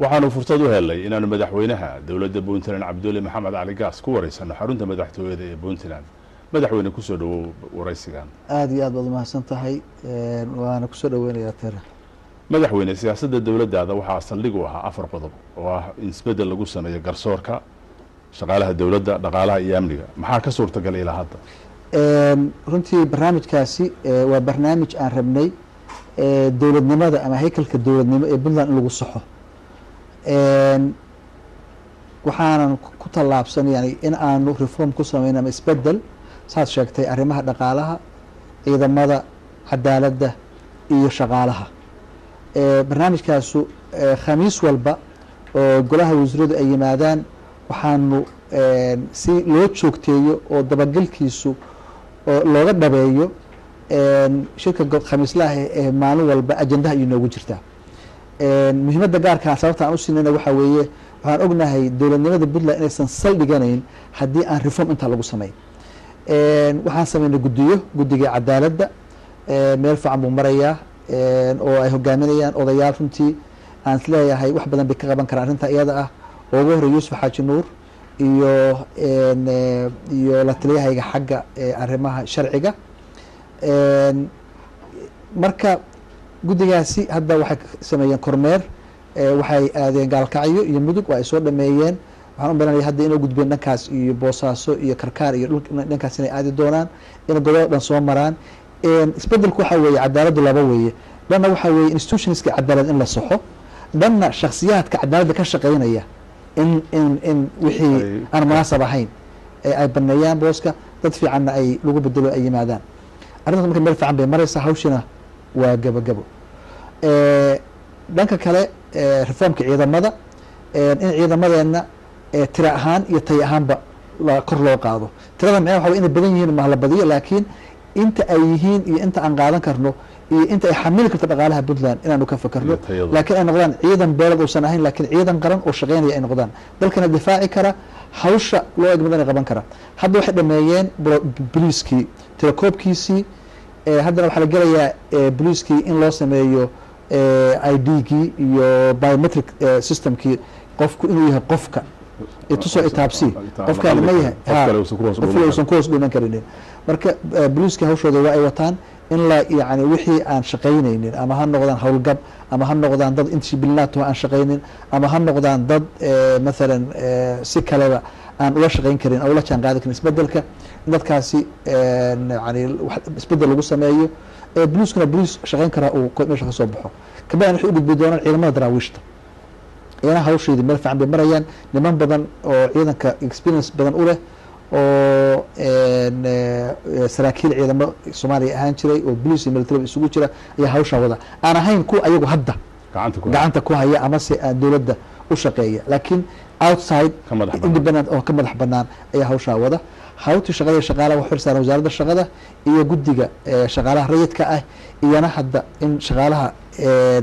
waxaanu fursad u helay inaanu madaxweynaha dowladda Puntland Cabdulle Maxamed Cali Gaas ku wareysano xarunta madaxtooyada ee Puntland. madaxweyne ku soo dhawow wareysigan. aad iyo aad baad mahadsan tahay waana ku soo dhaweynayaa tira. madaxweyne siyaasadda dowladdaada waxaa saldhig u ahaa 4 qodob oo ah in isbedel lagu sameeyo garsoorka, shaqaalaha dowladda, dhaqaalaha iyo amniga. maxaa ka suurtagalay ilaa hadda? runtii barnaamijkaasi waa barnaamij aan rabnay dowladnimada ama haykalka dowladnimo ee Puntland in lagu saxo. waxaanan ku tallaabsan yani in aanu reform ku sameyno ama isbedel saad sheegtay arrimaha dhaqaalaha, ciidamada, cadaaladda iyo shaqaalaha. barnaamijkaasu khamiis walba oo golaha wasiiradu ay yimaadaan waxaanu si loo joogteeyo oo dabagalkiisu looga dhabeeyo shirka khamiislaha ee maalin walba ajandaha ayay noogu jirtaa. muhiimadda gaarkaa sababta aan u siinayna waxaa weeye waxaan ognahay dowladnimada Puntland inaysan saldhiganayn haddii aan reform intaa lagu sameyn. waxaan sameynay guddiga cadaaladda meel fiican buu marayaa oo ay hogaaminayaan odayaal runtii aan isleeyahay wax badan bay ka qaban karaan arrinta iyada ah oo ugu horey Yuusuf Xaaji Nuur iyo la taliyahayga xagga arrimaha sharciga. marka guddigaasi hadda waxay sameeyeen kormeer, waxay aadeen Gaalkacyo iyo Mudug waa ay soo dhameeyeen. waxaan u baranaya hadda inay gudbeen dhankaas iyo Boosaaso iyo Karkaar iyo dhankaas inay aadi doonaan, in gobolada dhan soo maraan. isbedelku waxa weeye cadaaladdu laba weeye, dhanna waxa weeye institutionska cadaalad in la saxo, dhanna shakhsiyaadka cadaaladda ka shaqeynaya in wixii aan munaasab ahayn ay baneeyaan booska, dad fiicanna ay lagu bedelo ay yimaadaan. arrintaas marka meel fiican bay maraysaa, hawshina waa gabagabo. dhanka kale reformka ciidamada, in ciidamadeena tira ahaan iyo tay ahaanba kor loo qaado. tirada macnaha waxa inay badan yihiin ma la badiyo, laakiin inta ay yihiin iyo inta aan qaadan karno iyo inta ay xamili karto dhaqaalaha Puntland inaanu ka fakarno, laakiin ay noqdaan ciidan beelad uusan ahayn laakiin ciidan qaran oo shaqeynaya ay noqdaan, dalkana difaaci kara, hawsha loo egmadana qaban kara. hadda waxay dhameeyeen booliiskii tirakoobkiisii, haddana waxaa la gelayaa booliiskii in loo sameeyo ID-gii iyo biometric systemkii, qofku inuu yahay qofka itusoo itaabsi qofkaan ma yahay qof uusan ku hoos dhiman karinin. marka booliiska hawshooda waa ay wataan in la yani wixii aan shaqaynaynin ama ha noqdaan howlgab ama ha noqdaan dad indisciplinato aan shaqaynin ama ha noqdaan dad maalan si kaleba aan ula shaqayn karin oo ula jaan qaadi karin isbedelka, dadkaasi yani isbedel lagu sameeyo. booliiskuna booliis shaqayn karaa uu meesha ka soo baxo. kabacdina waxay u gudbi doonaan ciidamada daraawiishta, iyana hawsheedii meel fiican bay marayaan. niman badan oo ciidanka experience badan u leh oo saraakiil ciidamo Soomaaliya ahaan jiray oo police iyo military isugu jira ayaa hawsha wada, aan ahayn kuwa ayagu hadda gacanta ku haya ama se dowladda u shaqeeya, laakiin outside independent oo ka madax banaan ayaa hawsha wada. hawti shaqada shaqaalaha wax xirsan wasaaradda shaqada iyo guddiga shaqaalaha rayidka ah, iyana hadda in shaqaalaha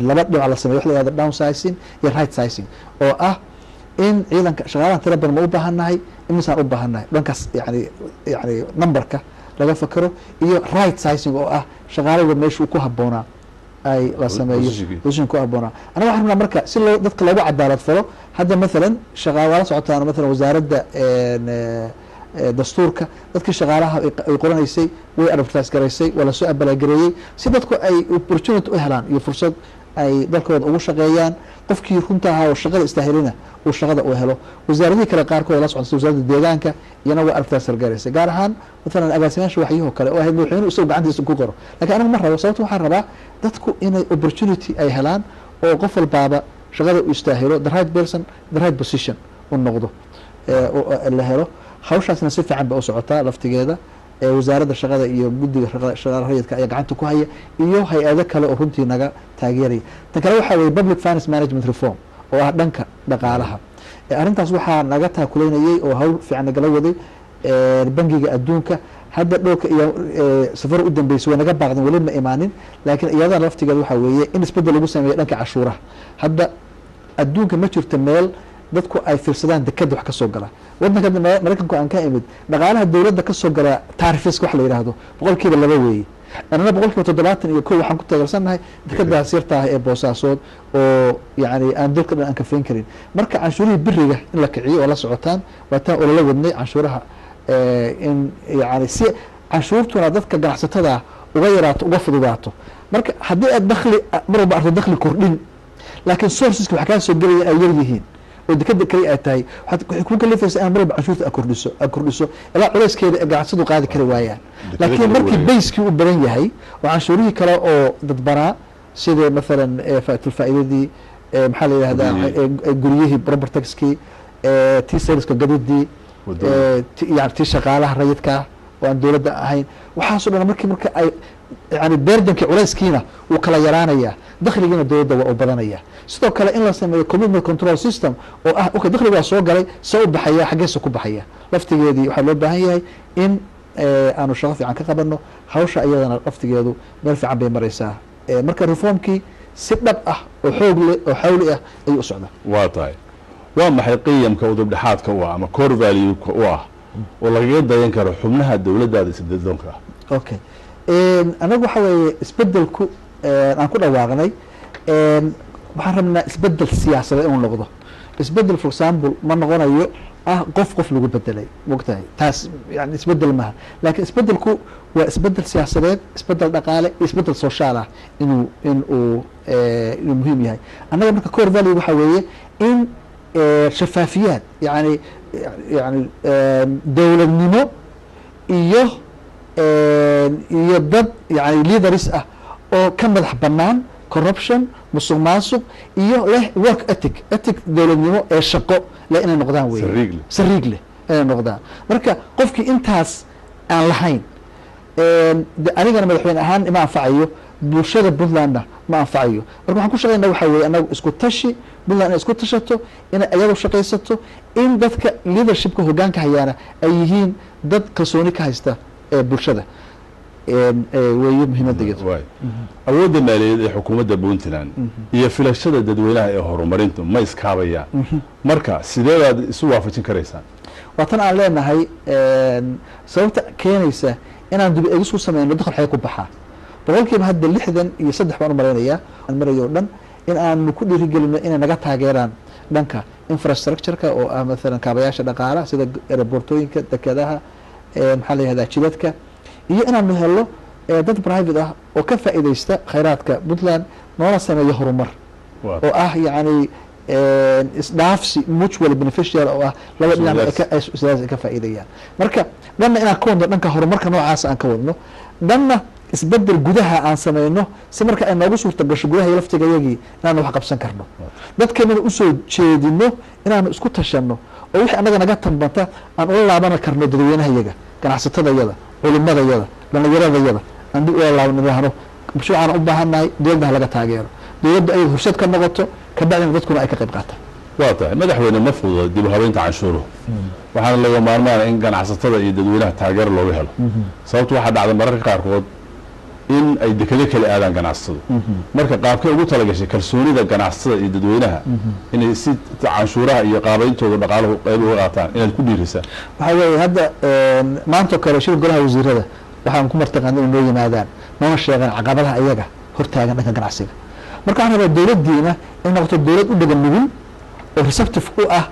laba dhinac la sameeyo, wax la yiraahdo downsizing iyo right sizing, oo ah in ciidanka shaqaalaha tira badan ma u baahannahay, imisaan u baahannahay, dhankaas yani numberka laga fakaro, iyo right sizing oo ah shaqaalada meesha ku habboonaa ay la sameeyo position ku habboonaa. anaga waxaan rabnaa marka si dadka loogu cadaalad falo. hadda maalan shaqaalaha socotaan maalan wasaaradda dastuurka, dadkii shaqaalaha ay qoranaysay way advertise garaysay, waa lasoo abaalgareeyey si dadku ay opportunity u helaan iyo fursad ay dalkooda ugu shaqeeyaan. qofkii runta ahaa oo shaqada istaahilina uu shaqada u helo. wasaaradihii kale qaarkood la socotay wasaaradda deegaanka iyana waa advertise garaysay, gaar ahaan maalan agaasimayaasha waxyahoo kale oo ahayd madaxweynuhu isagu gacantiisa ku qoro. laakiin anigu ma rabo, sababta waxaan rabaa dadku inay opportunity ay helaan oo qof walbaaba shaqada u istaahilo, the right person, the right position u noqdo la helo. hawshaasna si fiican ba u socotaa laftigeeda. wasaaradda shaqada iyo guddiga shaqaalaha rayidka ayaa gacanta ku haya iyo hay-ado kale oo runtii naga taageeraya. tan kale waxaa weeye public finance management reform oo ah dhanka dhaqaalaha. arrintaas waxaa naga taakuleynayay oo hawl fiican nagala waday bangiga adduunka. hadda dhowrka iyo safar u dambeysay way naga baaqdeen, weli ma imaanin, laakiin iyada laftigeeda waxaa weeye in isbedel lagu sameeyo dhanka cashuuraha. hadda adduunka ma jirto meel dadku ay fiirsadaan dekada wax ka soo gala. wadanka Mareykanku aan ka imid dhaqaalaha dowladda ka soo gala taarifiska wax la yiraahdo 2% weeye. anana boqolkiiba 71 waxaan ku taageersannahay dekadaas yarta ah ee boosaasood oo yani aan dalka dhan aan ka fayn karin marka canshuurihii biriga in la kiciyo oo la socotaan waa taa oo lala wadnay canshuuraha in yani si canshuurtuna dadka ganacsatada uga yaraato uga fududaato marka haddii aad dakhli mar walba arto dakhli kordhin laakiin sourceska waxaa kaa soo gelaya ay yar yihiin oo dekada kali ay tahay waxay ku kalifaysa in mar walba canshuurta kordhiso ilaa culayskeeda ee ganacsadu qaadi kari waayaan laakiin markii bayskii u badan yahay oo canshuurihii kale oo dadbanaa sida maalan faa'iidadii maxaa la yidhahdaa guryihii propertaxkii tii serviska gadidii yani tii shaqaalaha rayidkaa oo aan dowladda ahayn waxaasoo dhan marka ay yani beerdankii culayskiina wuu kala yaraanaya dakhligiina dowladda waa u badanaya sidoo kale in la sameeyo commitment control system oo ah okay dakhliga waa soo galay see u baxaya xaggeesa ku baxaya laftigeedii waxaa loo baahan yahay in aanu shaqo fiican ka qabano hawsha iyadana laftigeedu meel fiican bay maraysaa marka reformkii si dhab ah oo xoog leh oo xawli ah ayuu u socdaa waa tahay waa maxay qiyamka udubdhexaadka u ah ama core value-ka u ah oo lagaga dayan karo xubnaha dowladdaada isdadoonka ah okay anagu waxa weeye isbedelku aan ku dhawaaqnay waxaan rabnaa isbedel siyaasadeed inuu noqdo isbedel for example ma noqonayo qof lagu bedelay mogtahay taas yani isbedel maha laakiin isbedelku waa isbedel siyaasadeed isbedel dhaqaale iyo isbedel social ah inuu muhiim yahay annaga marka core value waxa weeye in shafaafiyaad yani dowladnimo iyo dad yani leaders ah oo ka madax banaan corruption musuq maasuq iyo leh work ethic dowladnimo ee shaqo leh inay noqdaan wey sariig leh inay noqdaan marka qofkii intaas aan lahayn anigana madaxweyne ahaan ima anfacayo bulshada puntlandna ma anfacayo marka waxaan ku shaqeyna waxa weye anagu isku tashi puntland inay isku tashato inay iyadu shaqaysato in dadka leadershipka hogaanka hayaana ay yihiin dad kalsooni ka haysta bulshada weeye muhiimaddeedu awoodda maaliyadeed ee xukuumadda puntland iyo filashada dadweynaha ee horumarintu ma iskaabayaan marka sidee baad isu waafajin karaysaan waa tan aan leenahay sababta keenaysa inaan dib eegis ku sameyno dakhal xagee ku baxaa boqolkiiba hadda 63 baan u malaynayaa aan marayo dhan in aanu ku dhiirigelino inay naga taageeraan dhanka infrastructure-ka oo ah maalan kaabayaasha dhaqaalaha sida aeroboortooyinka dekedaha maxaa la yihahdaa jidadka iyo inaanu helo dad private ah oo ka faa'iidaysta khayraadka puntland noona sameeyo horumar oo ah yani isdhaafsi mutual beneficial oo ah laba dhinac ay ka faa'iidayaan marka dhanna inaan ka wadno dhanka horumarka noocaas aan ka wadno dhanna isbedel gudaha aan sameyno si marka ay noogu suurta gasho gudaha iyo laftigayagii inaanu wax qabsan karno dadkeenana usoo jeedino inaanu isku tashano oo wixii annaga naga tambanta aan ula laaban karno dadweynahayaga ganacsatadayada culimadayada dhallinyaradayada aan dib ula laabanidahno mashruucaan u baahannahay dowladda laga taageero dowladda ay horseed ka noqoto kabacdina dadkuna ay ka qayb qaataan waa tahay madaxweyne ma fududa dib u habeynta canshuuruhu waxaana laga maarmaana in ganacsatada iyo dadweynaha taageero looga helo sababto waxaa dhacda mararka qaarkood in ay dekado kala aadaan ganacsatadu marka qaabkay ugu talagashay kalsoonida ganacsatada iyo dadweynaha inay si canshuuraha iyo qaabayntooda dhaqaaluhu qayb uga qaataan inaad ku dhiirisaa waxaa weeye hadda maanta oo kale shir golaha wasiirada waxaan ku martaqaana inay noo yimaadaan noona sheegaan caqabadaha iyaga hortaagan dhanka ganacsiga marka waxaan rabaa dowladdiina in noqoto dowlad u dhagan nugul oo receptive u ah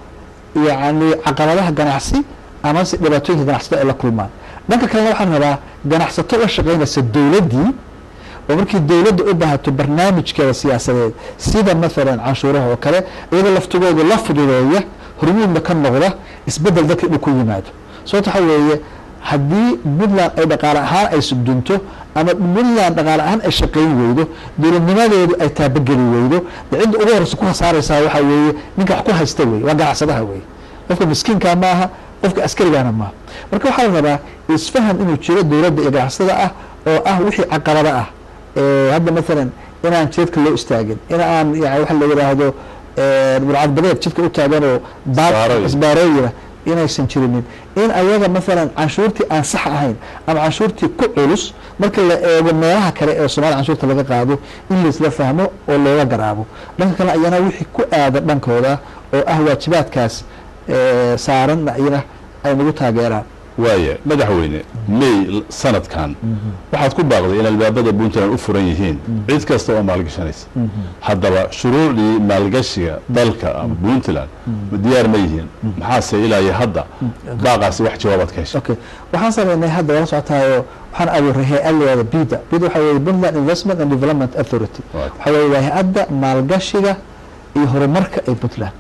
yani caqabadaha ganacsi ama si dhibaatooyinka ganacsatada ay la kulmaan dhanka kalena waxaan rabaa ganacsato la shaqeynaysa dowladdii oo markii dowladda u baahato barnaamijkeeda siyaasadeed sida maalan canshuuraha oo kale iyadoo laftigooda la fududeeya hormuudna ka noqda isbedel dadka inuu ku yimaado sababto waxaa weeye haddii puntland ay dhaqaale ahaan ay sugdunto ama puntland dhaqaale ahaan ay shaqeyn weydo dowladnimadeedu ay taabageli weydo de cidda ugu horeysa ku hasaaraysaa waxaa weeye ninka wax ku haysta weye waa ganacsadaha weye qofka miskiinkaa ma aha qofka askarigaana maaha marka waxaa la rabaa isfaham inuu jiro dowladda iyo ganacsatada ah oo ah wixii caqabada ah hadda maalan inaan jidadka loo istaagin in aan yani waxa la yidhaahdo burcadbadeed jidka u taagan oo isbaarooyina inaysan jirinin in ayaga maalan canshuurtii aan sax ahayn ama canshuurtii ku culus marka la eego meelaha kale ee soomaliya canshuurta laga qaado in laisla fahmo oo looga garaabo dhanka kale ayana wixii ku aada dhankooda oo ah waajibaadkaas saaranna iyana ay nagu taageeraan waaye madaxweyne may sanadkan waxaad ku baaqday in albaabada puntland u furan yihiin cid kasta oo maalgashanaysa haddaba shuruucdii maalgashiga dalka ama puntland diyaar ma yihiin maxaase ilaa iyo hadda baaqaasi wax jawaabaad ka heshay okay waxaan sameynay hadda wala socotaayo waxaan abuuray hay-ad leedahay bida waxaa weeye Puntland Investment and Development Authority waxaa weeye waa hay-adda maalgashiga iyo horumarka ee Puntland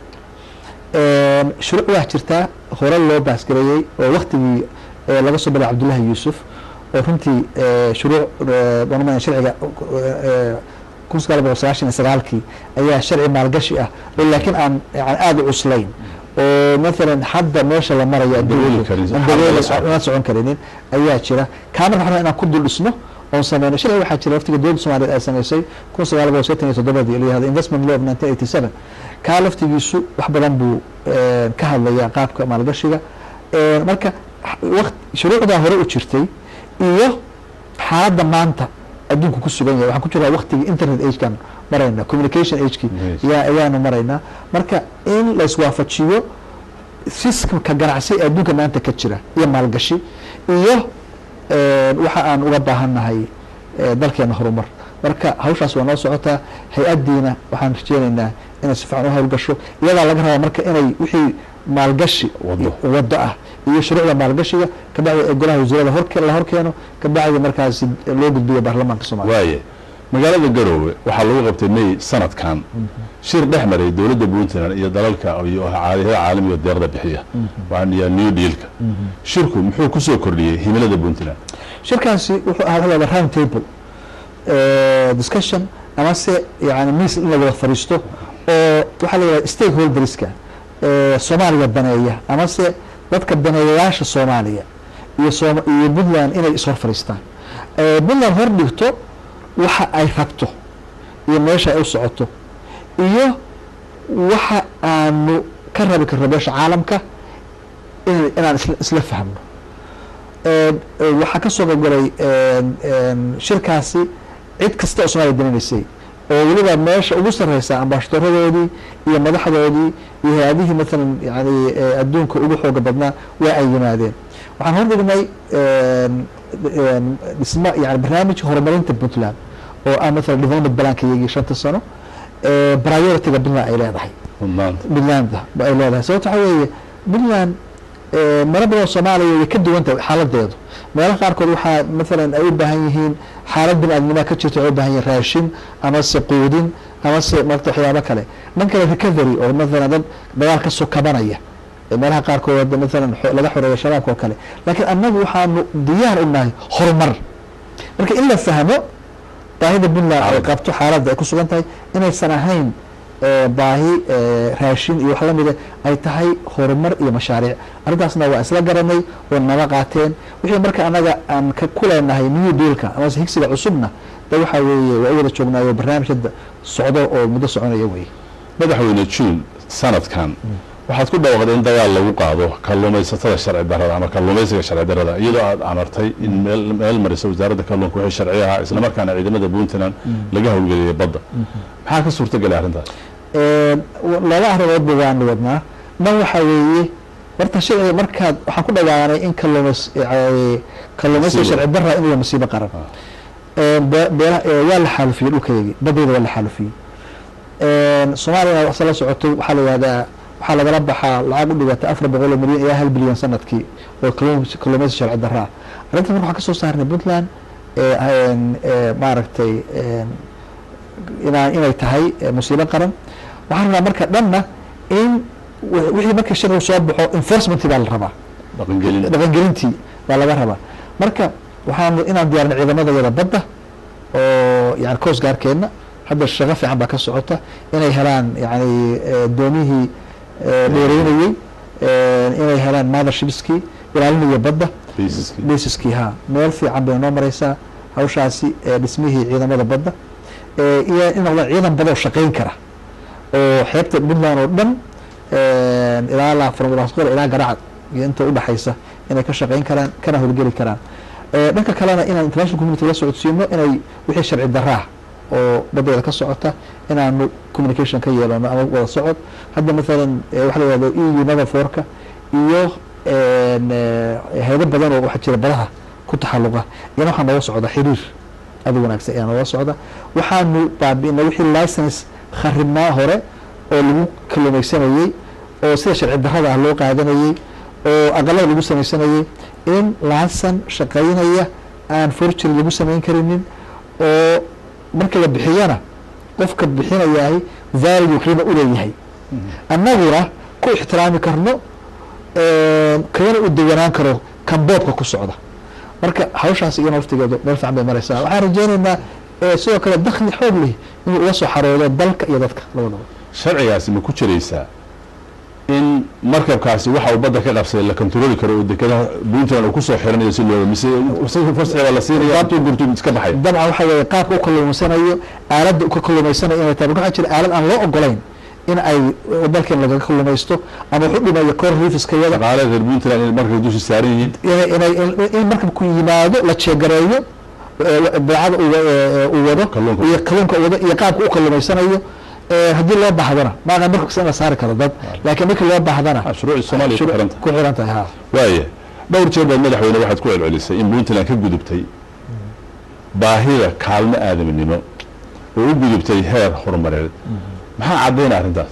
shuruuc waa jirtaa hore loo baasgareeyey oo waktigii laga soo bilaa Cabdullaahi Yuusuf oo runtii shuruuc dhammaan sharciga 1999 ayaa sharci maalgashi ah laakiin aan aad u cuslayn oo مثلا hadda meesha la marayo aan socon karinin ayaa jira kaamir waxaan inaan ku dul dhisno oo sameeyno sharci waxa jira waqtiga dowladda Soomaaliyeed ay sameysay 1987 iyo hada investment law of 1987 ka laftigiisu wax badan buu ka hadlaya qaabka maalgashiga marka waqti shuruucda hore u jirtay iyo xaaladda maanta adduunku ku sugan yahay waxaan ku jiraa waqtiga internet age kan marayna communication age ki ayaanu maraynaa marka in la iswaafajiyo systemka ganacsi adduunka maanta ka jira iyo maalgashi iyo waxa aan uga baahannahay dalkeena horumar marka hawshaas waa noo socotaa hay-adiina waxaan rajeynaynaa inay si fiican u hawlgasho iyadaa laga rabaa marka inay wixii maalgashi wado ah iyo shuruucda maalgashiga ka bacdi golaha wasiirada la horkeeno ka bacdi markaasi loo gudbiyo baarlamaanka Soomaaliya waaye magaalada Garowe waxaa lagu qabtay May sanadkan shir dhexmaray dowladda Puntland iyo dalalka iyo hay'adaha caalamiga deeqda bixiya waxaan new deal-ka shirku muxuu ku soo kordhiyay himilada Puntland shirkaasi wuxuu ahaa round table discussion ama se yani miis in la wada fariisto oo waxa la yiraahdaa stakeholderska Soomaaliya baneeya ama se dadka baneeyaasha Soomaaliya iyo Puntland inay is hor fariistaan Puntland hor dhigto waxa ay rabto iyo meesha ay u socoto iyo waxa aanu ka rabi karno beesha caalamka inaan isla fahmno waxaa ka soo galay shirkaasi cid kasta oo Soomaaliya danaysay oo waliba meesha ugu sareysa ambassadorodoodii iyo madaxdoodii iyo hay'adihii مثلا yani adduunka ugu xooga badnaa waa ay yimaadeen waxaan hor dhignay dhisma yani barnaamij horumarinta Puntland oo ah مثلا development plan-kayagii 5 sano priority-ga Puntland ay leedahay Puntland ay leedahay sababta waxa weeye Puntland mara badan Soomaaliya way ka duwan tahay xaaladeedu meelaha qaarkood waxaa مثلا ay u baahan yihiin xaalad bini'aadnimo ka jirto oo u baahan yahay raashin ama quudin ama marta waxyaabo kale dhanka recovery oo مثلا dad dagaal ka soo kabanaya meelaha qaarkood مثلا laga xoreeyo shabaabka oo kale laakiin annagu waxaanu diyaar u nahay horumar marka in la fahmo baahida Puntland ay qabto xaaladda ay ku sugan tahay inaysan ahayn baahi raashin iyo wax la mid ay tahay horumar iyo mashaariic arrintaasna waa isla garanay oo naba qaateen wixii marka anaga aan ka kuleenahay new deal-ka ama higsiga cusubna waxa weeye waa wada joognaayo barnaamijyada socdo oo muddo soconaya weeye madaxweyne June sanadkan waxaad ku dhawaaqday in dagaal lagu qaado kalluumaysatada sharci darrada ama kalluumaysiga sharci darrada iyadoo aad amartay in meel marisa wasaaradda kalluunka wixii sharci ahaa isla markaana ciidamada Puntland laga howlgeliyay badda maxaa ka suurtagalay arrintaas laba arrimood baan wadnaa man waxa weeye horta sharci markaad waxaan ku dhawaanay in kalluumaysiga sharci darrada inuu masiibo qaran waa la xaalufiyey dhulkayagii baddeeda waa la xaalufiyey Soomaaliya waxa la socotay waxaa la yiraahdaa waxaa lagala baxaa lacag u dhigata 400 milyan ilaa 1 bilyan sanadkii oo kalluumaysi sharci darro ah arrintan waxaa ka soo saarnay Puntland maaragtay inay tahay musiibo qaran waxaan rabaa marka dhanna in wixii marka sharci soo baxo enforcement baa la rabaa dhaqangelintii baa laga rabaa marka waxaan inaan diyaarino ciidamadayada badda oo yani coast guard-keena hadda shaqo fiican baa ka socota inay helaan yani doomihii dheereynayey inay helaan mothershipskii ilaalinaya badda basiskii ha meel fiican bay noo mareysaa hawshaasi dhismihii ciidamada badda iyo in noqdaan ciidan badan oo shaqeyn kara oo xeebta Puntland oo dhan ilaa laafurmulaasqor ilaa garacad iyo inta u dhaxaysa inay ka shaqeyn karaan kana howlgeli karaan dhanka kalena inaan international community la socodsiino inay wixii sharci darraa oo badeeda ka socota inaanu communication ka yeelano ama wada socod hadda مثلا waxa la yiraahdo EU Naval Force iyo hayado badan oo waxa jira badaha ku taxalluqa iyana waxaa nooga socda xiriir aad u wanaagsan ayaa nooga socda waxaanu baabi'inay wixii license kharibnaa hore oo lagu kalluumaysanayey oo sida sharci darrada ah loo qaadanayey oo aqalada lagu samaysanayey in license shaqaynaya aan forgery lagu samayn karinin oo marka la bixiyana qofka bixinayahay value qiimo u leeyahay annaguna ku ixtiraami karno kana u deganaan karo kan boobka ku socda marka hawshaas iyo naftigeedu meel fiican bay maraysaa waxaan rajaynaynaa sidoo kale dakhli xoog leh inuu uga soo xaroodo dalka iyo dadka labadaba sharcigaasi ma ku jiraysaa in markabkaasi waxa uu badda ka qabsaday la kontarooli karo oo dekedaha puntland uu kusoo xiranayo si loo mise fasaxa la siinaya qaabtuu gurtu iska baxay dabcan waxa weeye qaabka u kalluumaysanayo aaladda u ka kalluumaysanayo inay tahay waxaa jira aalad aan loo ogolayn in ay dalkan lagaga kalluumaysto ama wuxuu dhimayo kor rifiskayada shaqaalaha reer puntland in markay dusha saaran yihiin in markabku yimaado la jeegareeyo badeecada uu wado iyo kalluunka uu wado iyo qaabka u kalluumaysanayo haddii loo baahdana maaqa markabkasta in la saari karo dad laakiin markii loo baahdana shuruuci soomaaliya ku xiran tahay ha waaya dhowr jeer baad madaxweyne waxaad ku celcelisay in puntland ka gudubtay baahida kaalmo aadaminimo oo u gudubtay heer horumareed maxaa caddaynaya arrintaas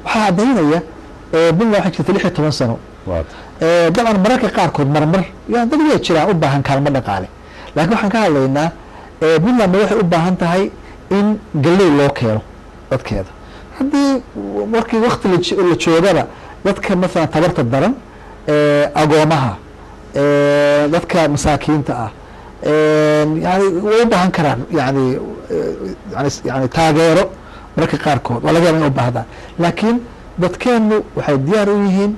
waxaa caddaynaya puntland waxaa jirta 16 sano dabcan mararka qaarkood marmar yani dad way jiraan u baahan kaalmo dhaqaale laakiin waxaan ka hadlaynaa puntland waxay u baahan tahay in galley loo keeno dadkeeda haddii markii wakti la joogaba dadka maalan tabarta daran agoomaha dadka masaakiinta ah yani way u baahan karaan yani taageero mararka qaarkood waa laga yaaba in u baahdaan laakiin dadkeenu waxay diyaar u yihiin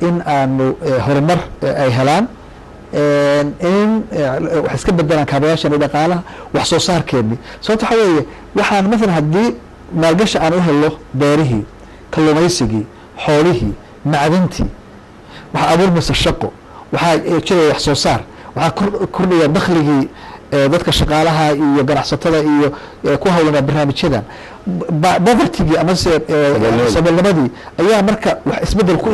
in aanu horumar ay helaan in wax iska bedelaan kaabayaashani dhaqaalaha wax soo saarkeeni sababto waxa weeye waxaan maalan haddii maalgashi aan u helo beerihii kalluumaysigii xoolihii macdintii waxaa abuurmaysa shaqo waxaa jiraya wax soo saar waxaa kordhaya dakhligii dadka shaqaalaha iyo ganacsatada iyo ku hawlanaa barnaamijyadan povertygii amase saboolnimadii ayaa marka wax isbedel ku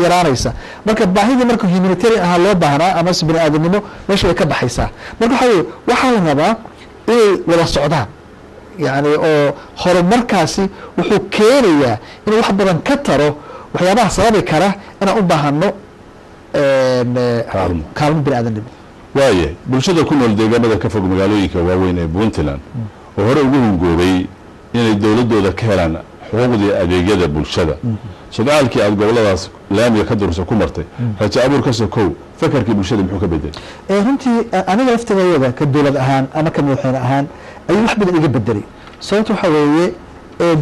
yaraanaysa marka baahidii marka humanitarian ahaa loo baahnaa amase bini aadamnimo meesha way ka baxaysaa marka waxaa weye waxaa la rabaa inay wada socdaan yani oo horumarkaasi wuxuu keenayaa inuu wax badan ka taro waxyaabaha sababi kara inaan u baahano kaalmo bini aadamnimo waaye bulshada ku nool deegaanada ka fog magaalooyinka waaweyn ee puntland oo hore ugu hungoobay inay dowladooda ka helaan xuquuqdii adeegyada bulshada sodcaalkii aada goboladaas laamiga ka dursa ku martay raja abuur ka sokow fakarkii bulshada muxuu ka bedelay runtii aniga laftigeeda ka dowlad ahaan ama ka madaxweyne ahaan ayuu wax badan iga bedelay sababta waxaa weeye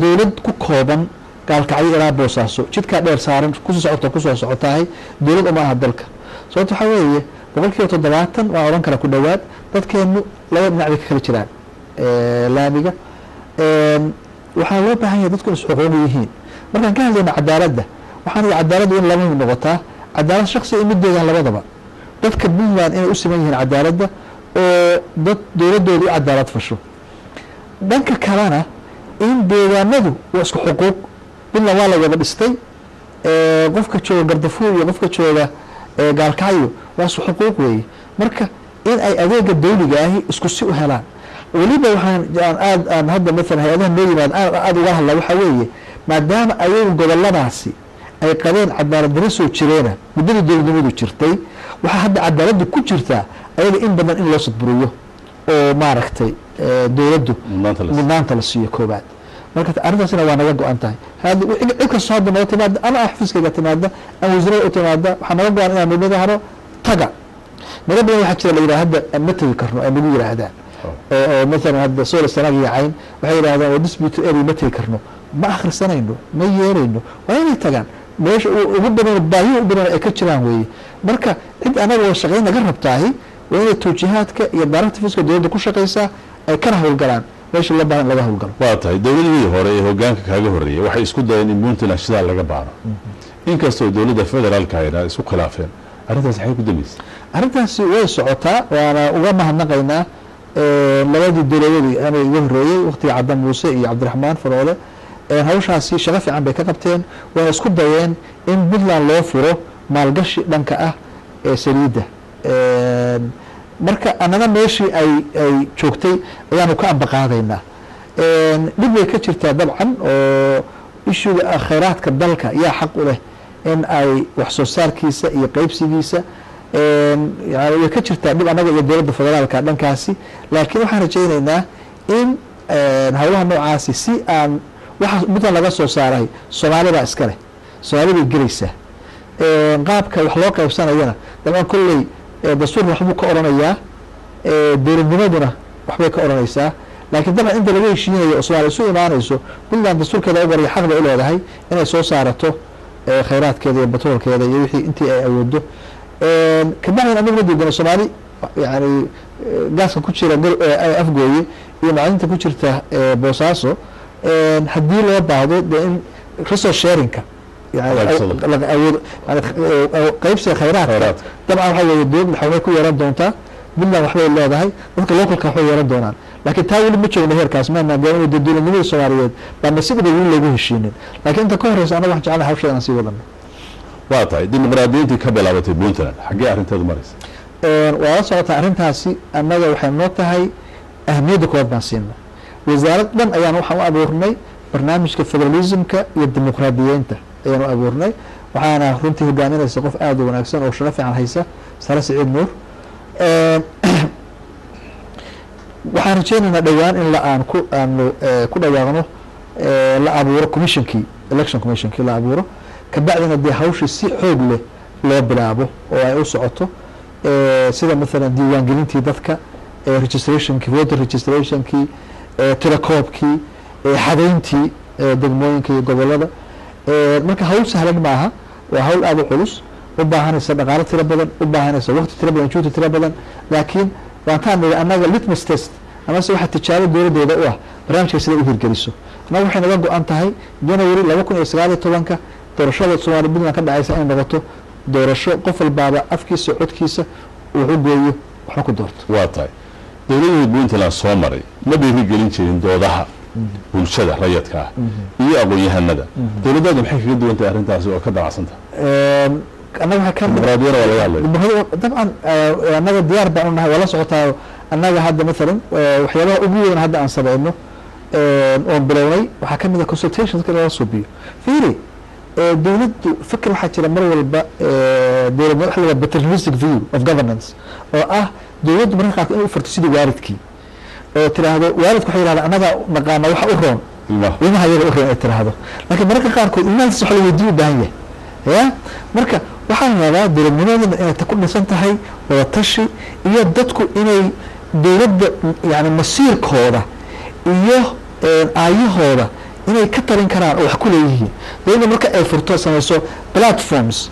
dowlad ku kooban gaalkacyo ilaa boosaaso jidkaa dheer saaran kusoo socotahay dowlad uma aha dalka sababta waxaa weeye 70% waa oran kara ku dhawaad dadkeenu laba dhinac bay ka kala jiraan laamiga waxaa loo baahan yahay dadku isxuquuq yihiin markaan ka hadlayna cadaaladda waxaan idhi cadaaladdu in laba mid noqotaa cadaalad shakhsi iyo mid deegaan labadaba dadka puntland inay u siman yihiin cadaaladda oo dad dowladooda u cadaalad fasho dhanka kalena in deegaanadu waa isku xuquuq puntland waa la wada dhistay qofka jooga gardafuur iyo qofka jooga gaalkacyo waa isku xuquuq weeye marka in ay adeega dawliga ahi isku si u helaan weliba waxaan aan hadda maalan hay-adaha noo yimaad aada uga hadlaa waxaa weeye maadaama ayagu goboladaasi ay qabeen cadaalad daro soo jireena muddadii dowladnimadu jirtay waxaa hadda cadaaladdu ku jirtaa ayaga in badan in loo sadburiyo oo maaragtay dowladdu mudnaanta la siiyo koobaad marka arrintaasina waa naga go-an tahay cid kastoo hadda naga timaada ama xafiiskayga timaada ama wasiirada u timaada waxaa naga go-an inaan midnada haro taga naga badan waxaa jira la yidhaha hadda ma tegi karno ay nagu yidhaahdaan oo maalan hadda sola sanaag iyo cayn waxay yidhahdaan oo dispute area ma tegi karno ma akhrisanayno ma yeelayno waa inay tagaan meesha ugu badan baahiya u badan ay ka jiraan weeye marka cid anaga oo shaqayn naga rabtaahi waa inay tawjiihaadka iyo directiveska dowladda ku shaqaysaa ay kana howlgalaan meesha la baahan laga howlgalo waa tahay dowladihii hore ee hogaanka kaaga horreeyay waxay isku dayeen in puntland sidaa laga baaro inkastoo dowladda federaalka ayna isku khilaafeen arrintaas maxay ku dambeysay arrintaasi way socotaa waana uga mahadnaqaynaa labadii dowladadii ama iga horreeyey waqtiga caddan muuse iyo cabdiraxmaan faroole hawshaasi shaqo fiican bay ka qabteen wayna isku dayeen in puntland loo furo maalgashi dhanka ah ee saliidda. Marka annana meeshii ay joogtay ayaanu ka ambaqaadaynaa. Dhib bay ka jirtaa dabcan oo ishuga khayraadka dalka yaa xaq u leh in ay wax soo saarkiisa iyo qaybsigiisa yani way ka jirtaa dhib annaga iyo dowladda federaalka dhankaasi, laakiin waxaan rajaynaynaa in hawlaha noocaasi si aan waxa midna laga soo saaray Soomaali baa iska leh, Soomaali bay gelaysaa. Qaabka wax loo qaybsanayana dabcan kolley dastuurka waxbuu ka oranayaa, dowladnimaduna waxbay ka oranaysaa, laakiin dabcan inta laga heshiinayo oo Soomaali isu imaanayso Puntland dastuurkeeda u garay xaq bay u leedahay inay soo saarato khayraadkeeda iyo batroolkeeda iyo wixii intii ay awoodo. Kabacdina anagu ma diidano Soomaali yani gaaska ku jira afgooye iyo macdinta ku jirta Boosaaso haddii loo baahdo dee in resource sharingka qaybsiga khayraadka dabcan waxa weeye dowlad waxay ku yeelan doontaa, Puntland waxbay leedahay, dadka localka waxbay yeelan doonaan, laakiin taa weli ma joogno heerkaas maana gaarino dowladnimada Soomaaliyeed baa si dhab weli lagu heshiinin, laakiin inta ka horeysa anagu waxaan jeclahay hawsheeda aan sii wadano. waa tahay dimuqraadiyiintii ka bilaabatay Puntland xaggee arrinteedu maraysa? waa la socotaa arrintaasi annaga waxay noo tahay ahmiyadda koowaad baan siinay. wasaarad dhan ayaan waxaan u abuurnay barnaamijka federalismka iyo dimuqraadiyiinta ayaan u abuurnay, waxaana runtii hogaaminaysa qof aad u wanaagsan oo shaqo fiican haysa, Sare Siciid Nuur. waxaan rajaynaynaa dhowaan in aanu ku dhawaaqno la abuuro commissionkii election commissionkii la abuuro, kabacdina dee hawshii si xoog leh loo bilaabo oo ay u socoto sida maalan diiwaangelintii dadka, registrationkii voter registrationkii, tirakoobkii, xadayntii degmooyinka iyo gobolada. marka hawl sahlan maaha, waa hawl aad u culus, u baahanaysa dhaqaalo tiro badan, u baahanaysa waqti tiro badan, juhdi tiro badan, laakiin waantaan nidhi annaga litmus test amase waxa tijaabo dowladdeeda u ah barnaamijka sida u hirgeliso. annaga waxay naga go-an tahay January 2019 doorashada Soomaali Puntland ka dhacaysa inay noqoto doorasho qof walbaaba afkiisa codkiisa uu u gooyo waxba ku doorto. waa tahay dowladda Puntland soo maray ma dhiirigelin jirin doodaha bulshada rayidka ah iyo aqoon-yahanada. dowladdu maxay kaga duwan tahay arrintaasi oo ka dacsan tahay? annaga waxa ka dimuqraadiyada waa laga hadlay dabcan annaga diyaar baan u nahay, waa la socotaa annaga hadda maalan waxyaabaha ugu weyn hadda aan samayno oon bilownay waxaa ka mid ah consultationska laga suubiyo. fiiri dowladdu fikir waxaa jira mar walba dowladnimo waxa la paternalistic view of governance oo ah dowladdu marka qaarkood inay u furto sidii waalidkii oo tiraahdo waalidku waxay yidhahdaa annaga naqaana waxa u roon ilmaha iyaga u roon ay tiraahdo, laakiin mararka qaarkood ilmahaas wax la weydiiyo u baahan yahay ya. marka waxaan rabaa dowladnimadana inay ku dhisan tahay wada tashi iyo dadku inay dowladda yani masiirkooda iyo aayahooda inay ka talin karaan oo wax ku leeyihiin. dowladda marka ay furto samayso platforms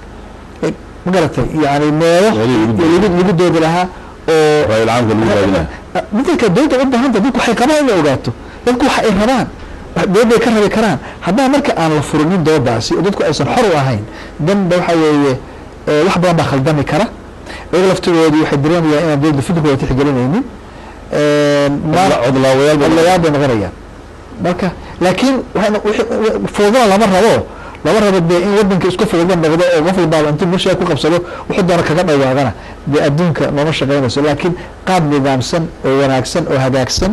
ma garatay yani meelo lagu doodi lahaa oo ra'yi caamka lagu raadinayo. midka dowladda u baahan tahay dadku waxay qabaan inay ogaato, dadku waxa ay rabaan dowladda ka rabi karaan. haddana marka aan la furinin doodaasi oo dadku aysan xor u ahayn danba waxa weeye wax badan baa khaldami kara, iyaga laftigoodii waxay dareemayaan inaan dowladda fikirkooda tixgelinaynin, codlaawayaal bay noqonayaan. marka laakiin fowdana lama rabo dee in wadanka isku fowda noqdo oo qof walbaaba intuu meesha ku qabsado wuxuu doona kaga dhawaaqana dee adduunka nooma shaqaynayso, laakiin qaab nidaamsan oo wanaagsan oo hagaagsan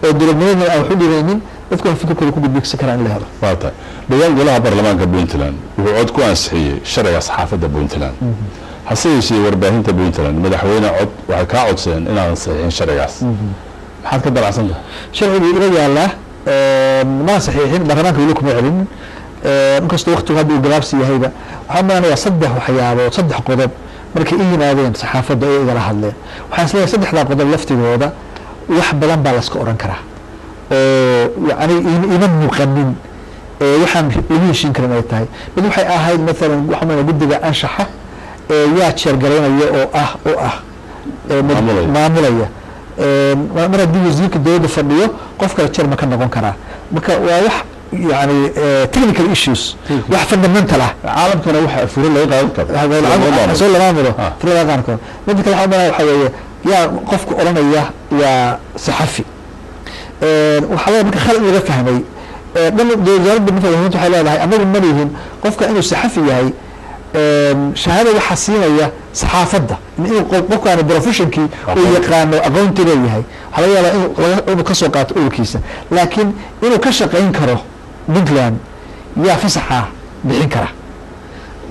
oo dowladnimadana aan wax u dhiraynin dadku fikirkooda ku gudbigsan karaan in la helo. waa tahay dhowaan golaha baarlamaanka Puntland wuxuu cod ku ansixiyey sharciga saxaafadda Puntland. hase yeeshee warbaahinta Puntland madaxweyne cod waxay kaa codsadeen inaadan saxiixin sharcigaas. maxaad ka dalacsan tahay? sharcigu ila yaalaa ma saxiixin, baarlamaanka weli kuma celin, inkastoo waqtigu hadda uu gabaabsi yahayba. waxaan maanayaa 3 waxyaabood 3 qodob markay i yimaadeen saxaafadda ay igala hadleen. waxaan isleeyahay 3 qodob laftigooda wax badan baa la iska oran karaa oo yani ima muuqanin waxaan lagu heshiin karin ay tahay. mid waxay ahayd maalan waxaan guddiga anshaxa yaa jeergaraynaya oo maamulaya mar haddii wasiirka dowladda fadhiyo qof kale jeer ma ka noqon karaa. marka waa wax yani technical issues, wax fundamental ah. caalamkana waxa furo laga qaadan karo soo lamaamiro tirada qaarkood. midda kale waxa weeye yaa qofka oranaya yaa saxafi. waxaa laga marka khalad laga fahmay dhan wasaaradda madaxweynaha waxay leedahay anagu ma lihin qofka inuu saxafi yahay shahaada waxaa siinaya saxaafadda inuu qofkaani professionkii uu yaqaano aqoontiga yahay waxaa laga yaabaa inuu kasoo qaato ururkiisa laakiin inuu ka shaqayn karo puntland yaa fasaxa bixin kara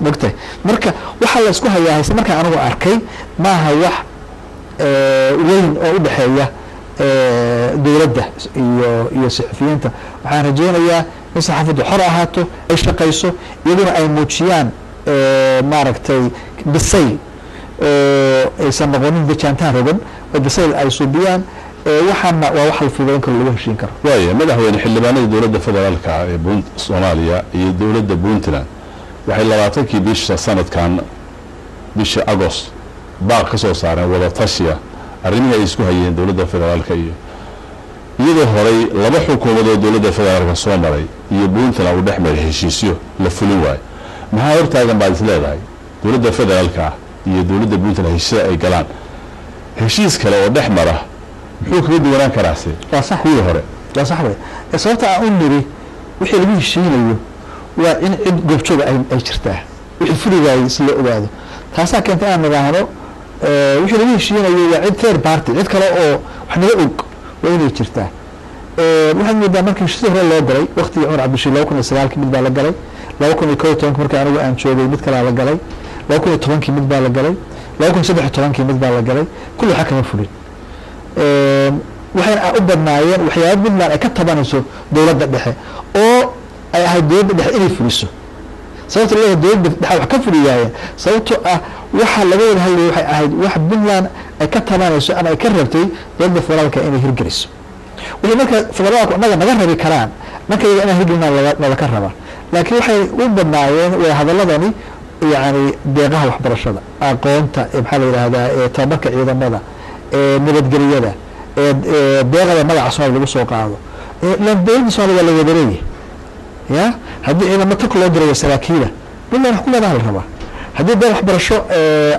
mogtahay marka waxaa la isku hayaa hayse markaa anigu arkay maaha wax weyn oo u dhexeeya dowladda iyo saxafiyiinta waxaan rajeynayaa in saxaafaddu xor ahaato ay shaqayso iyaduna ay muujiyaan maaragtay bisayl aysan noqonin dajaantaan rogan oo bisayl ay suubiyaan waxaana waa wax la fududayn karo lagu heshiin karo waaya madaxweyne xildhibaanada dowladda federaalka ee soomaaliya iyo dowladda puntland waxay 20kii bisha sanadkan bisha agost baaq ka soo saareen wada tashiya arrimihii ay isku hayeen dowladda federaalka iyo iyadoo horay laba xukuumadood dowladda federaalka soo maray iyo puntland u dhex maray heshiisyo la fulin waayo maxaa hortaagan baad is leedahay dowladda federaalka iyo dowladda puntland heshiisya ay galaan heshiis kale oo dhex mara muxuu kaga duwanaan karaase waa sax kuwii hore waa sax wey sababta aan u niri wixii lagu heshiinayo waa in cid goobjooga ay jirtaa wixii fuligaayay si loo ogaado taasaa keentay aan nidhaahno wixii lagu heshiinayo waa cid third party cid kale oo wax naga og waa inay jirtaa waxaad moodaa markii heshiisya hore loo galay waqtigii cumar cabdishir 2009 mid baa la galay 2011 markii anigu aan joogay mid kalaa la galay 2010 mid baa la galay 2013 mid baa la galay kulli waxa kama fulin waxayna u badnaayeen waxyaaba puntland ay ka tabanayso dowladda dhexe oo ay ahayd dowladda dhexe inay fuliso sababta leedahay dowladda dhexe wax ka fuliyaayeen sababtoo ah waxa laga wada hadlayay waxay ahayd wax puntland ay ka tabanayso ama ay ka rabtay dowladda federaalka inay hirgeliso wixii marka federaalku annaga naga rabi karaan marka iyaga inaan hirgelinaa nalaka raba laakiin waxay u badnaayeen wada hadaladani yani deeqaha waxbarashada aqoonta maxaa la yidhaahdaa tababarka ciidamada nabadgeliyada deeqada magaca soomaaliya lagu soo qaado dowladda soomaaliya waa la wada leeyahay ya haddii ciidamo tak loo dirayo saraakiila puntland wax ku leedaha la rabaa haddii deeq waxbarasho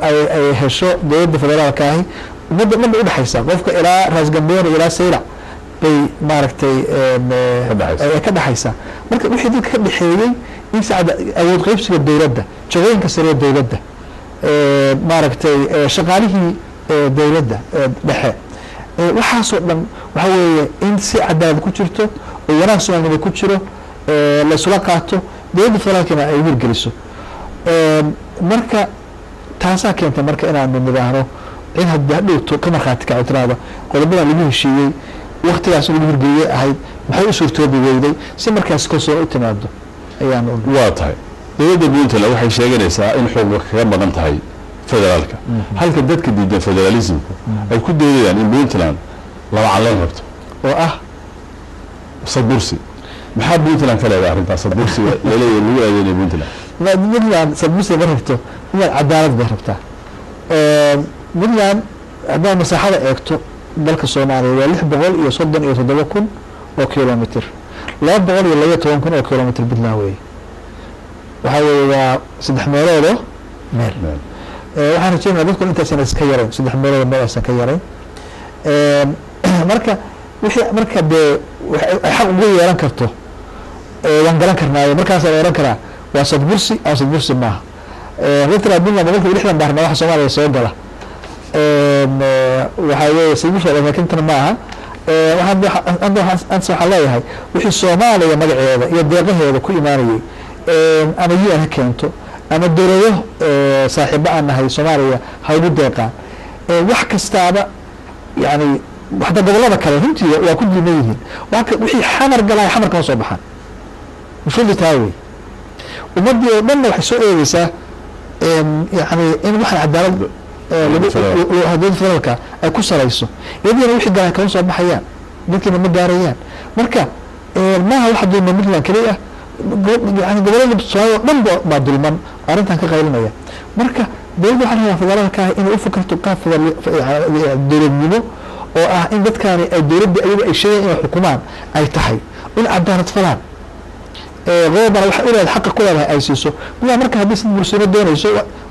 ay hesho dowladda federaalka ahi ummadda udhexaysa qofka ilaa raas gambeeno ilaa saylac bay maaragtay ka dhexaysaa marka wixii dadka ka dhexeeyey in sacada awood qaybsiga dowladda jagooyinka sare dowladda maaragtay shaqaalihii dowladda dhexe waxaasoo dhan waxa weeye in si cadaalad ku jirto oo wanaag soomaalinimo ku jiro laysula qaato dowladda federaalkana ay hirgeliso marka taasaa keentay marka inaanu nidhaahno cid hadhowto ka markhaati kaco tiraahdo qodobadan lagu heshiiyey waktigaas lagu hirgeliyey ahayd maxay u suurtoobi weyday si markaas kalsoon u timaado ayaan waa tahay dowladda puntland waxay sheeganaysaa in xuquuq kaga maqan tahay federaalka halka dadka diidan federalismku ay ku doodayaan in puntland laba calayn rabto oo ah sadbursi maxaa puntland ka leedahay arrintaas sadbursi laleeyahay lagu aadeynaya puntland sadbursi ma rabto puntland cadaalad bay rabtaa puntland haddaad masaaxada eegto dalka soomaaliya waa 637 oo kilomitr 212 oo kilomitr puntland weeye waxaa weeye waa 3 meeloodo meel waxaan rajeynaya dadku intaysan iska yarayn 3 meeloodo meel aysan ka yarayn marka wixii marka dee ay xaq ugu yeelan karto waan garan karnaayo markaasaa la oran karaa waa sadbursi ama sadbursi maaha retra puntland boqolkiiba 60 baarna waxa soomaaliya soo gala waxaa weeye sadbursi laakintana maaha waxaan leeyahay wixii soomaaliya magaceeda iyo deeqaheeda ku imaanayay ama un ha keento ama dowlado saaxiibo aan nahay soomaaliya ha ugu deeqaan wax kastaaba yani waxda gobolada kale runtii waa ku diiman yihiin wixii xamar galaya xamar kama soo baxaan mashruudi taa wey ummadii oo dhanna waxay soo eegeysaa yani in waxaan cadaalad dowladda federaalka ay ku salayso iyadiina wixii galaya kama soo baxayaan dadkiina ma gaarayaan marka maaha waxa dulma puntland keli ah yani gobolada soomaaliya o dhan baa dulman arrintan ka qaylinaya marka dowladda waxaa rabaa federaalka inay u fakarto qaab dowladnimo oo ah in dadkaani ay dowladda ayaga ay sheegayan inay xukumaan ay tahay in cadaalad falaan qodobana waxay u leedahay xaqa ku leedahay ay siiso miyaa marka haddii sid bulsino doonayso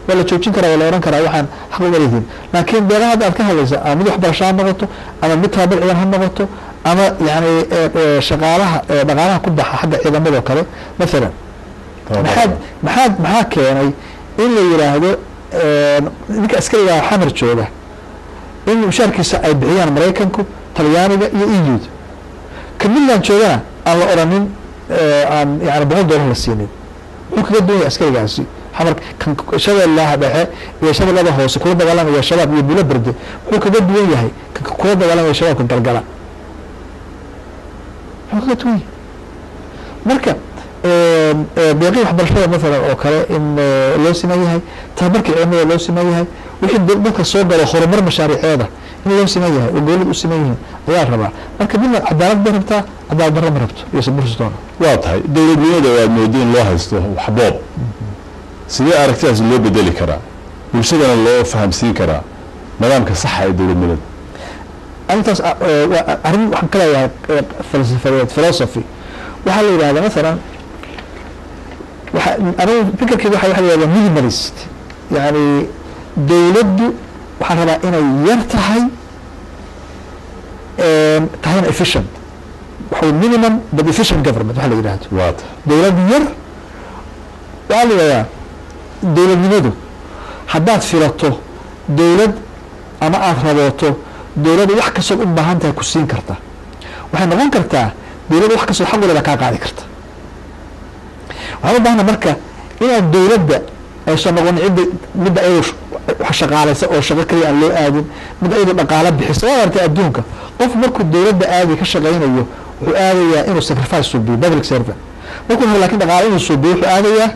waa la joojin karaa waa la oran karaa waxaan xaq uga leedihin laakiin beelaha hadda aad ka hadlaysa ama mid waxbarasho ha noqoto ama mid tababar ciidan ha noqoto ama yani shaqaalaha dhaqaalaha ku baxa xagga ciidamadoo kale mathalan maxaa keenay in la yiraahdo ninka askariga xamar jooga in mushaarkiisa ay bixiyaan Mareykanku Talyaaniga iyo EU ka Midland joogana aan la oranin aan yani $100 la siinin wuxuu kaga duwan yahay askarigaasi xamar kan shabeellaha dhexe iyo shabeellada hoose kula dagaalamaya shabaab iyo bulo berde wuxuu kaga duwan yahay kula dagaalamaya shabaabka galgala wuxuu kaga duwan yahay marka deeqii waxbarashada مثلا oo kale in loo siman yahay tababarka cilmiga loo siman yahay wixii dadka soo galo horumar mashaariicda in loo siman yahay oo dawladdu u siman yihiin ayaa rabaa marka midna cadaalad bay rabtaa cadaalad darro ma rabto iyo saburstoon waa tahay dawladnimada waa moodin loo haysto waxboob sidee aragtidaas loo bedeli karaa bulshadana loo fahamsiin karaa nidaamka saxa ee dawladnimada antaas arrin waxaan kala yahay falsafadeed philosophy waxa la yiraahdaa مثلا أنا فكر كذا واحد يقول minimalist يعني دولته وحنا إنه يرتاحي تهين efficient وحول minimum but efficient government وحلا يراهد واضح دولة ير وقال يا دولة نيدو حدات فيرته دولة أما أخربته دولة وحكي صوب بهانتها كسين كرتا وحنا نقول كرتا دولة وحكي صوب حمل لك قاعد كرتا waxaan u baahnaa marka inaad dawladda aysan noqon cidda midda ay shaqaalaysa oo shaqo kaliya aan loo aadin mid ayada dhaqaale bixisa waa artay adduunka qof markuu dawladda aadi ka shaqaynayo wuxuu aadayaa inuu sacrifice suubiyo public servant markuu helo laakiin dhaqaale inuu suubiyo wuxuu aadayaa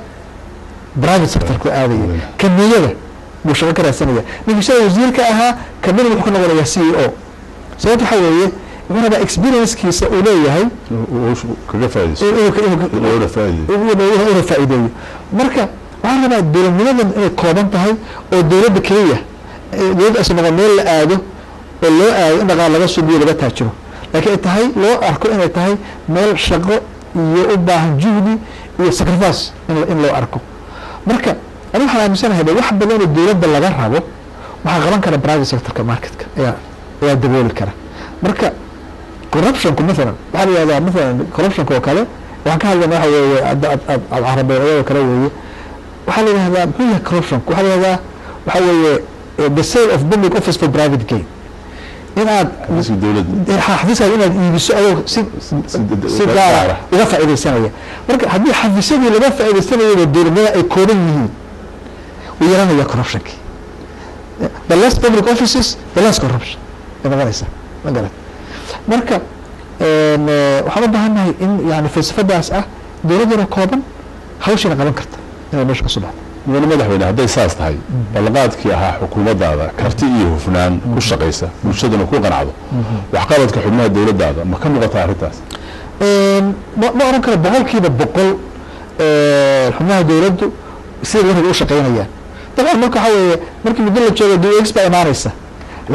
private sector ku aadaya kamiyada buu shaqo ka raadsanaya ninkii sida wasiirka ahaa kamiyada wuxuu ka noqonayaa CEO sababta waxaa weeye wuxuu rabaa experience-kiisa uu leeyahay kaga faa'iideeyo marka waxaan rabaa dowladnimadan inay kooban tahay oo dowladda keliya dowladda aysan noqon meel la aado oo loo aado in dhaqaal laga suubiyo laga taajiro laakiin ay tahay loo arko inay tahay meel shaqo iyo u baahan juhdi iyo sacrifice in loo arko marka ani waxaan aaminsanahay wax badan oo dowladda laga rabo waxaa qaban kara private sector-ka marketka ayaa dabooli kara marka corruption-ku مثلا waxaa la yihahdaa مثلا corruption-ka oo kale waxaan ka hadlayna waxa weeye carabeeyada kale weeye waxaa la yihahdaa muxuu yahay corruption waxaa la yihahdaa waxa weeye the sale of public office for private gain inaad xafiiskaada inaad iibiso adoo si gaara uga faa'iidaysanaya marka haddii xafiisyadii laga faa'iidaysanayaba dowladnimada ay kooban yihiin wuu yaranaya corruption-ki the less public offices the less corruption ay noqonaysa ma garat marka waxaan u baahannahay in yani falsafadaas ah dowladdana kooban hawshana qaban karta inay meesha ka soo baxdo mudane madaxweyne hadday saas tahay ballanqaadkii ahaa xukuumaddaada karti iyo hufnaan ku shaqaysa bulshadana ku qanacdo waxqabadka xubnaha dowladdaada ma ka muuqataa arrintaas ma oran karo boqolkiiba boqol xubnaha dowladdu sida wanaga u shaqaynayaan dabcan marka waxaa weeye markii muddo la joogo dx baa imaanaysa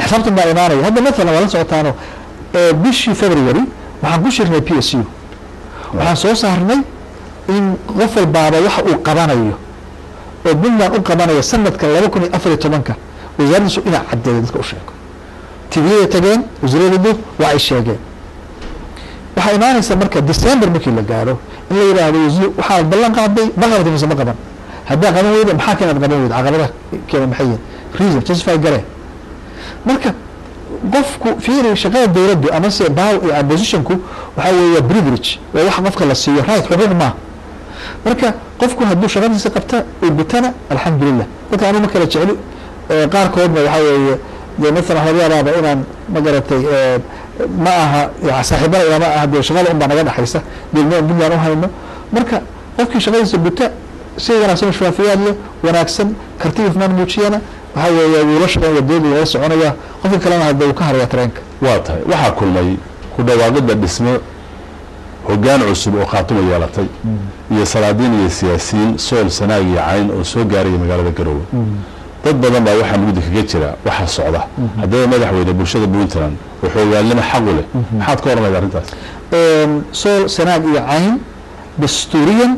xisaabtan baa imaanaya hadda mathalan waa la socotaano bishii February waxaan ku shirnay PSU waxaan soo saarnay in qof walbaaba waxa uu qabanayo oo Puntland u qabanayo sanadka 2014 wasaaraddu ina cadeeyo dadka u sheego TV tageen wasaaraddu waa ay sheegeen waxa imaanaysa marka December markii la gaaro in la yiraahdo waxa ballan qaaday ma qaban hadda qaban weyda maxaa keenay qaban weyda caqabadaha keenay maxay reason justify gare marka qofku fiiri shaqada dawladdu ama se baaw iyo positionku waxa weeye privilege waa wax qofka la siiyo right xuquuq ma marka qofku hadduu shaqadiisa qabta uu gutana alxamdulillah dadka anu ma kala jecli qaarkoodna waxa weeye dee مثلا laga yaabaa inaan ma garatay ma aha saaxiibada ma aha dee shaqada un baa naga dhaxaysa Puntland u hayno marka qofkii shaqadiisa guta si wanaagsan shafaafiyaad leh wanaagsan karti hufnaan muujiyana waxa weeye wuu shaqeeyaa dawladda la soconaya qofka kalena hadda uu ka haraya tareenka waa tahay waxaa kulmay ku dhawaaqida dhismo hoggaan cusub oo qaatuma yeelatay iyo salaadiin iyo siyaasiyiin sool sanaag iyo cayn oo soo gaaray magaalada Garowe dad badan baa waxaa mugdi kaga jira waxa socda haddaba madaxweyne bulshada Puntland wuxuu gaalnimo xaq u leh maxaad ka oranaysaa arrintaas sool sanaag iyo cayn dastuuriyan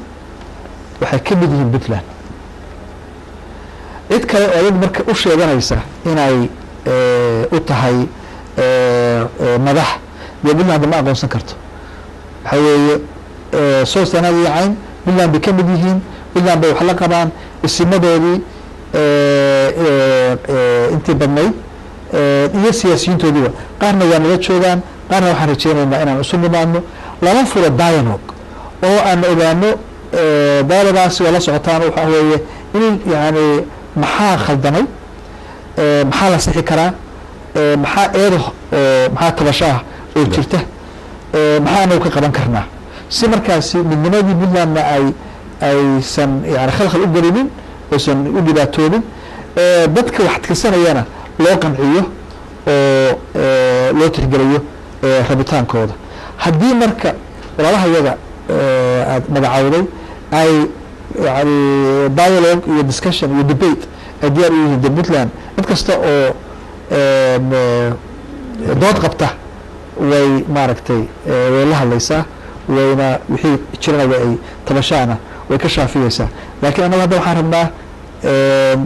waxay ka mid yihiin Puntland cid kale oo ayad marka u sheeganaysa inay u tahay madax Puntland ma aqoonsan karto waxa weeye soo sanaad iyo cayn Puntland bay ka mid yihiin puntland bay wax la qabaan isimadoodii intii badnayd iyo siyaasiyiintoodiiba qaarna waa nala joogaan qaarna waxaan rajeynaynaa inaan isu nimaadno lama furo dialogue oo aan ogaano dialogaasi waa la socotaan waxa weeye in yani maxaa khaldamay maxaa la sixi karaa maxaa eedo maxaa tabashaah oo jirta maxaa anagu ka qaban karnaa si markaasi midnimadii puntlandna aysan yani khalkhal u gelinin aysan u dhibaatoonin dadka wax tirsanayana loo qanciyo oo loo tixgeliyo rabitaankooda haddii marka walaalaha yaga aad magacawday ay yani dialogue iyo discussion iyo debate ay diyaar u yihiin de puntland cid kasta oo dood qabta way maaragtay way la hadlaysaa wayna wixii jiranaya ay tabashaana way ka shaafiyeysaa laakiin annaga hadda waxaan rabnaa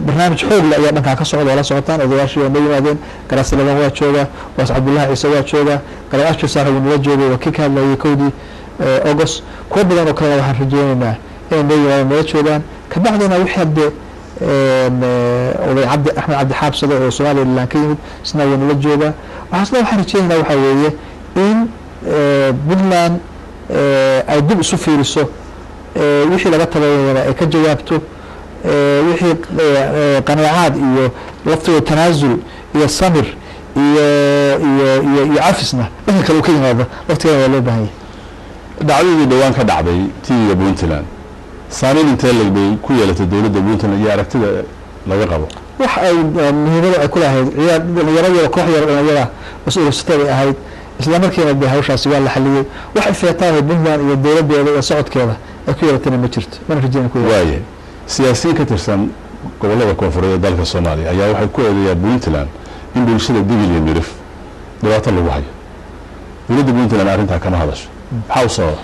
barnaamij xoog le ayaa dhankaa ka socda waa la socotaan odayaashii waa noo yimaadeen garaasi laban waa jooga waas cabdullahi ciise waa jooga garar ashir saar wuu nala joogay waa kii ka hadlayay kowdii august kuwa badan oo kalena waxaan rajeynaynaa inay noo yimaadeen nala joogaan kabacdina wixii hadde oday axmed cabdi xaabsade oo somaliland ka yimid isna waa nala joogaa waxaasna waxaan rajeynaynaa waxaa weeye in puntland ay dib isu fiiriso wixii laga tabayana ay ka jawaabto wixii qanaacaad iyo laftooda tanaasul iyo samir iyo cafisna dhanka kale uu ka yimaado laftigeeda waa loo baahan yahay dhacdadii dhawaan ka dhacday tiiga puntland saameyn intee leg bay ku yeelatay dowladda puntland iyo aragtida laga qabo wax ay muhiimada ay ku lahayd ciyaar dhalinyarada koox yar dhalinyara mas-uuliyasata bay ahayd isla markiina de hawshaasi waa la xaliyey wax ifeetaan puntland iyo dowladeeda iyo socodkeeda ay ku yeelatayna ma jirto mana rajeyna ku waaye siyaasiyiin ka tirsan gobollada koonfureed ee dalka soomaaliya ayaa waxay ku eedeeyaan puntland in bulshada digil iyo mirif dhibaato lagu hayo dowladda puntland arrintaa kama hadasho maxaa u sababa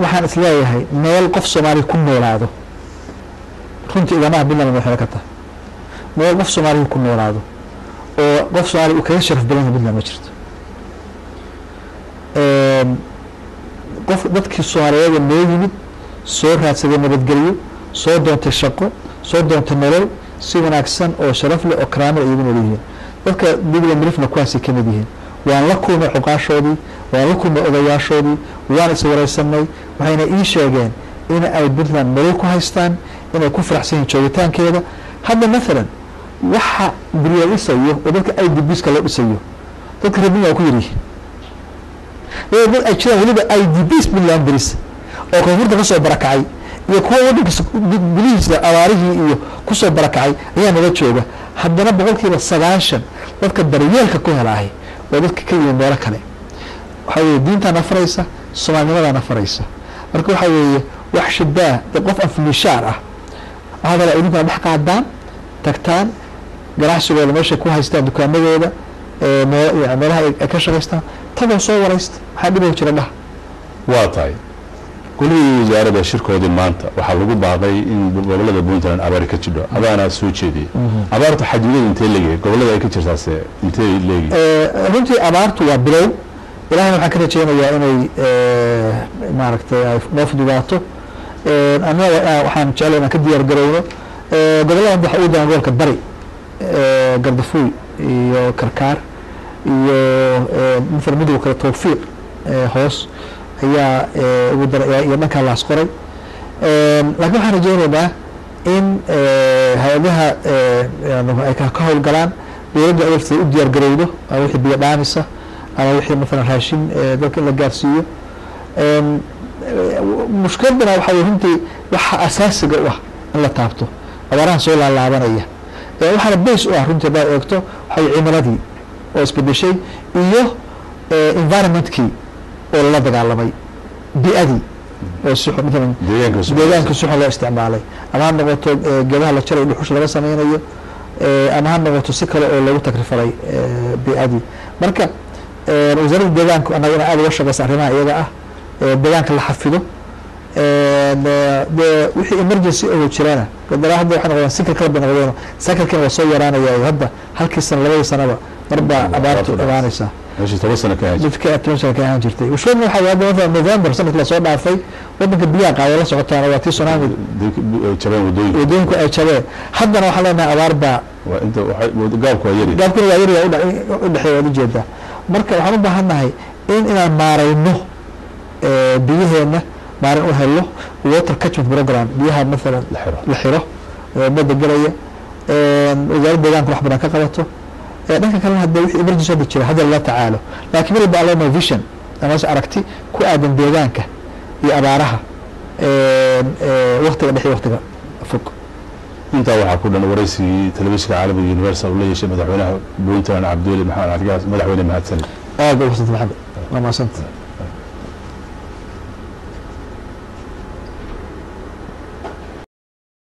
waxaan isleeyahay meel qof soomaaliya ku noolaado runtii igamaha puntland waxay ka tahay meel qof soomaaliya ku noolaado oo qof soomaaliya uu kaga sharaf badan yahay puntland ma jirto qof dadkii soomaaliyeed noo yimid soo raadsaday nabadgelyo soo doontay shaqo soo doontay nolol si wanaagsan oo sharaf leh oo karaamo ay igu nool yihiin dadka digla mirifna kuwaasay ka mid yihiin waan la kulmay cuqaashoodii waan la kulmay odayaashoodii waan iswareysanay waxayna ii sheegeen in ay puntland nolol ku haystaan inay ku faraxsan yihiin joogitaankeeda hadda maalan waxa guryo dhisayo oo dadka idbska loo dhisayo dadka reer puntland waa ku yaryihiin dad ay jiraan weliba idbs puntland daris oo koonfurta kasoo barakacay iyo kuwa wadanka gudihiisa abaarihii iyo kusoo barakacay ayaa nala jooga haddana boqolkiiba 90 dadka daryeelka ku helaahay waa dadka ka yimid meelo kale waxaa weeye diintaana faraysa soomaalinimadaana faraysa marka waxaa weeye wax shibaah dee qof anfilishaar ah waxaa kale idinkuna dhex qaadaan tagtaan ganacsigooda meeshay ku haystaan dukaamadooda meelaha ay ka shaqaystaan tagoo soo waraysta maxaa dhiboo jira dhaha waa tahay golihii wasaaradda shirkoodii maanta waxaa lagu baaqay in gobollada puntland abaari ka jidho adaana soo jeediyey abaarta xadidada intee leeyahay gobollada ay ka jirtaase intee leeyahay runtii abaartu waa bilow ilahayna waxaan ka rajeynayaa inay maaragtay ay noo fududaato annaga waxaan jeclay inaan ka diyaar garowno gobollada waxa ugu daran gobolka bari gardafuuy iyo karkaar iyo mithal midowga kale tawfiiq hoos ayaa ugu daray iyo dhankaa laas qoray laakiin waxaan rajeynaynaa in hay-adaha ay ka howlgalaan dowladda adeegtada u diyaar garowdo ama wixii biyo dhaamisa ama wixii maalan raashin dalka in la gaarsiiyo mushkiladana waxaa wey runtii waxa asaasiga u ah in la taabto abaaraha soo laalaabanaya waxaana base u ah runtii haddaad eegto waxaa cimiladii oo isbedeshay iyo environmentkii oo lala dagaalamay bi-adii oo si maalan deegaanka si xun loo isticmaalay ama ha noqoto geedaha la jaray dhuxusha laga sameynayo ama ha noqoto si kale oo lagu takrifalay bi-adii marka wasaaradda deegaanku annaga ina aada uga shaqeysa arrimaha iyaga ah deegaanka la xafido de wixii emergency oo jirana gadalaa hadda waxay noqdaan sikal kala banaqdeeno sakalkiina waa soo yaraanaya hadda halkii sana labadii sanaba marbaa abaartu imaanaysaa ماشي توصلنا كهاج dadka attention ka ahaan jirtay وشو waxa yaabo November sanadkii la soo dhaafay wadanka biyaha qaada la socotaan waa tii tsunami jabeen wadooyinku ay jabeen haddana waxa leenahay abaar baa waa inta waxa gaabku waa yari gaabku waa yari u dhaxeeyo ujeeda marka waxaan u baahanahay inaan maarayno biyaheena maarin u helo water catchment program biyaha مثلا la xiro bada galaya wasaaradda deegaanka wax badan ka qabato dhanka kalena hadda wixii emergency soo jira hadda la tacaalo laakiin mid baa loo vision ama aragti ku aadan deegaanka iyo abaaraha waqtiga dhexe waqtiga fog inta waxa ku dhan waraysigii telefishinka caalamiga universal uu leeyahay madaxweynaha Puntland Cabdulle Maxamed Cabdigaas madaxweyne mahadsan aad u wanaagsan maxamed ma maasanta